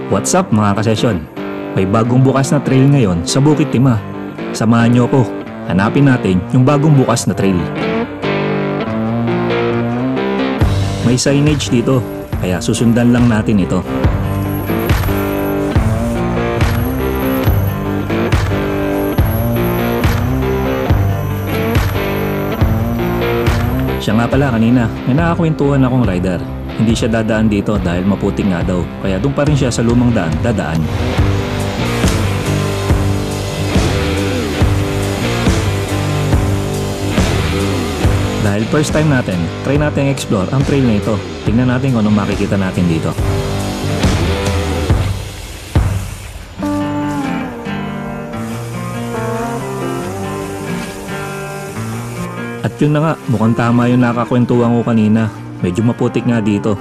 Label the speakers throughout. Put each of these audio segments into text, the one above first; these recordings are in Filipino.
Speaker 1: What's up mga kasesyon? May bagong bukas na trail ngayon sa Bukit Timah. Samahan niyo ako, hanapin natin yung bagong bukas na trail. May signage dito, kaya susundan lang natin ito. Siya nga pala kanina, may nakakwentuhan akong rider. Hindi siya dadaan dito dahil maputik nga daw, kaya doon pa rin siya sa lumang daan dadaan. Dahil first time natin, try natin explore ang trail na ito. Tingnan natin kung anong makikita natin dito. At yun na nga, mukhang tama yung nakakwentuhan ko kanina. Medyo maputik nga dito.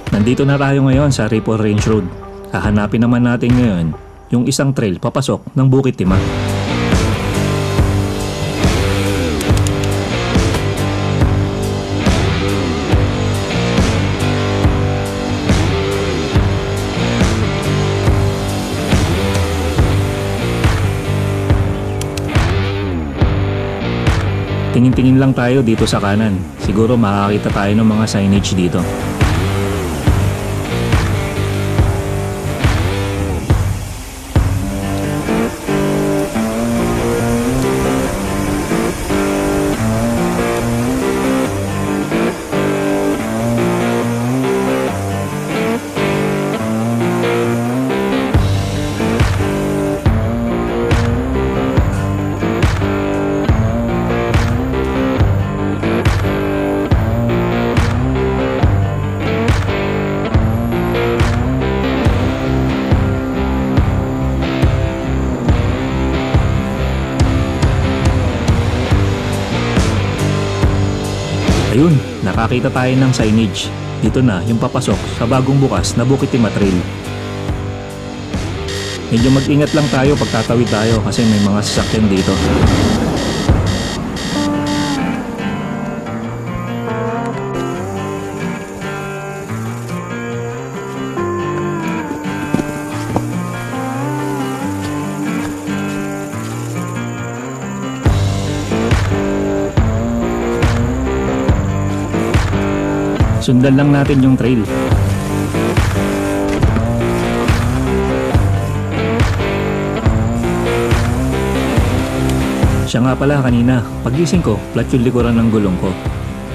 Speaker 1: Nandito na tayo ngayon sa Ripon Range Road. Hahanapin naman natin ngayon yung isang trail papasok ng Bukit Timah. Tingin-tingin lang tayo dito sa kanan. Siguro makakita tayo ng mga signage dito. Ayun, nakakita tayo ng signage. Dito na yung papasok sa bagong bukas na Bukit Timah Trail. Medyo mag-ingat lang tayo pag tatawid tayo kasi may mga sasakyan dito. Sundan lang natin yung trail. Siya nga pala kanina, pagising ko, flat yung likuran ng gulong ko.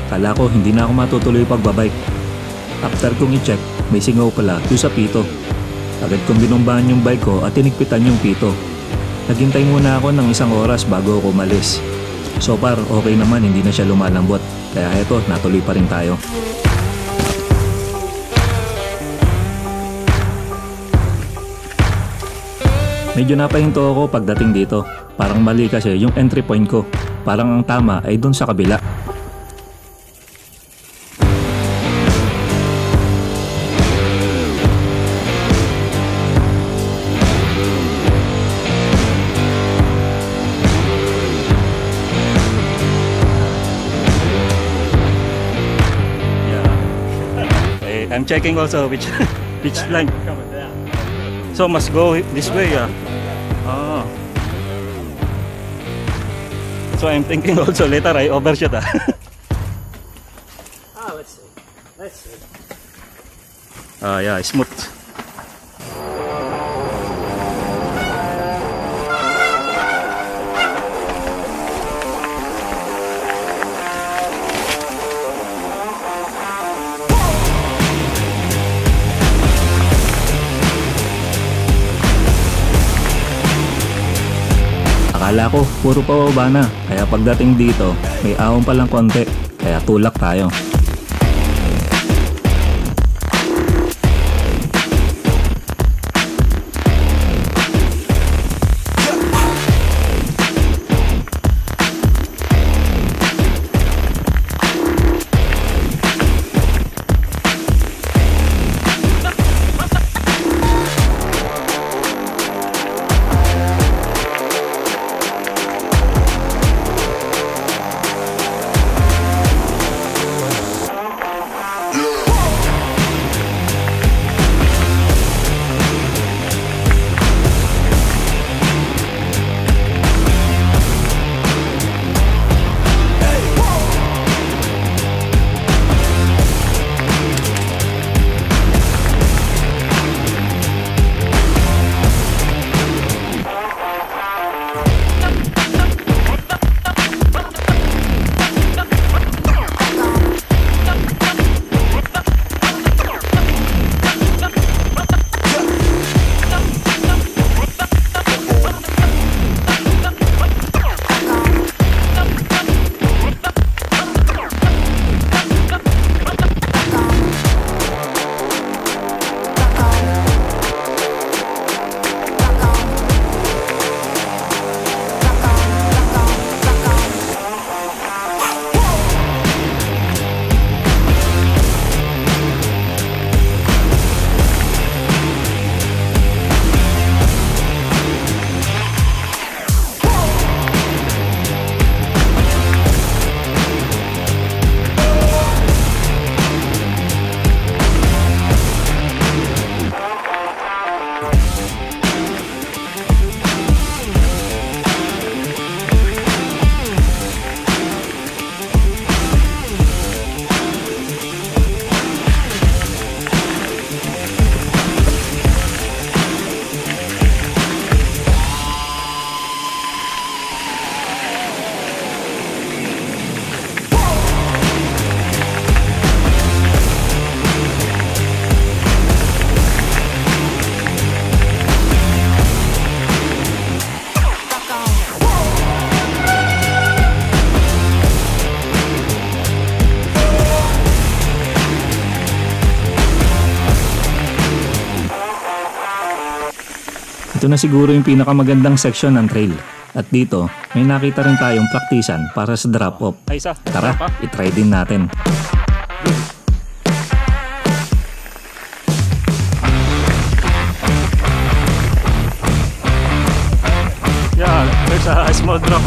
Speaker 1: Kala ko hindi na ako matutuloy pagbabike. After kong i-check, may singaw pala doon sa pito. Agad kong binumbahan yung bike ko at tinigpitan yung pito. Naghintay muna ako ng 1 oras bago ako umalis. So far, okay naman, hindi na siya lumalambot. Kaya eto, natuloy pa rin tayo. Medyo napahinto ako pagdating dito. Parang mali kasi yung entry point ko. Parang ang tama ay dun sa kabila. Yeah. I'm checking also which line. So must go this way, yeah. Ah. So I'm thinking also later I overshoot.
Speaker 2: Let's see. Let's see.
Speaker 1: Yeah, smooth. Kala ko puro pababa na, kaya pagdating dito may ahon palang konti, kaya tulak tayo. Ito na siguro yung pinakamagandang section ng trail. At dito, may nakita rin tayong praktisan para sa drop-off. Tara, itry din natin.
Speaker 3: Yeah, there's a small drop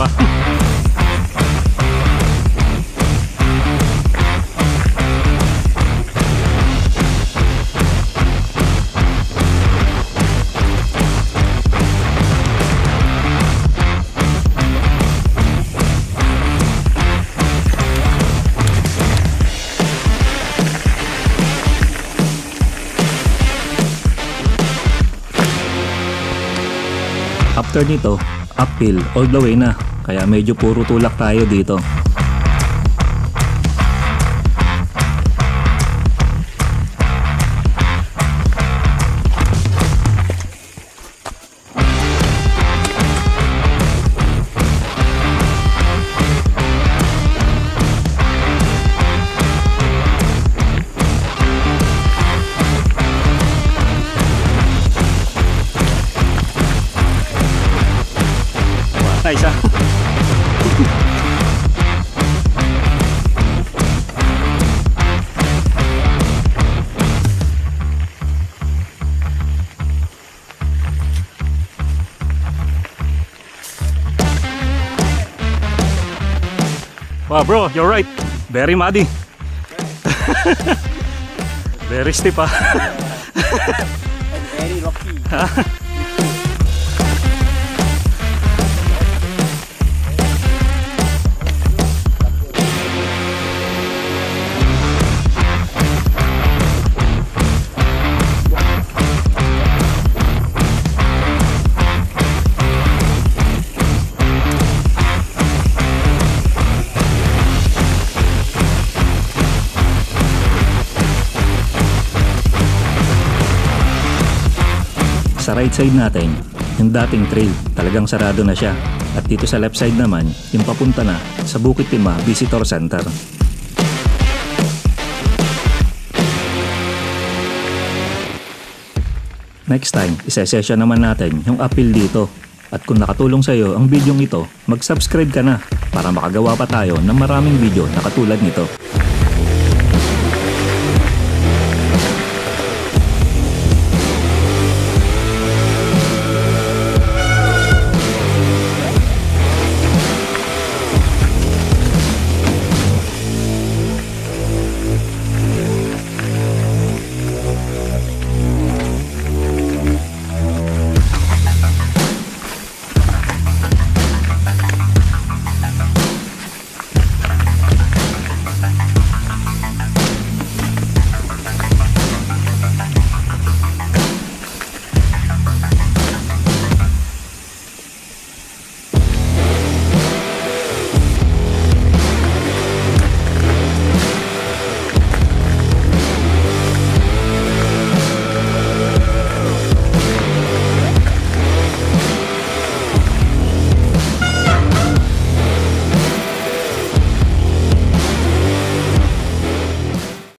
Speaker 1: After nito, uphill all the way na, kaya medyo puro tulak tayo dito.
Speaker 3: Nice Wow bro, you're right. Very muddy. Very steep
Speaker 2: And very rocky.
Speaker 1: Sa right side natin, yung dating trail, talagang sarado na siya. At dito sa left side naman, yung papunta na sa Bukit Timah Visitor Center. Next time, isa-session naman natin yung appeal dito. At kung nakatulong sa iyo ang video ito, mag-subscribe ka na para makagawa pa tayo ng maraming video na katulad nito.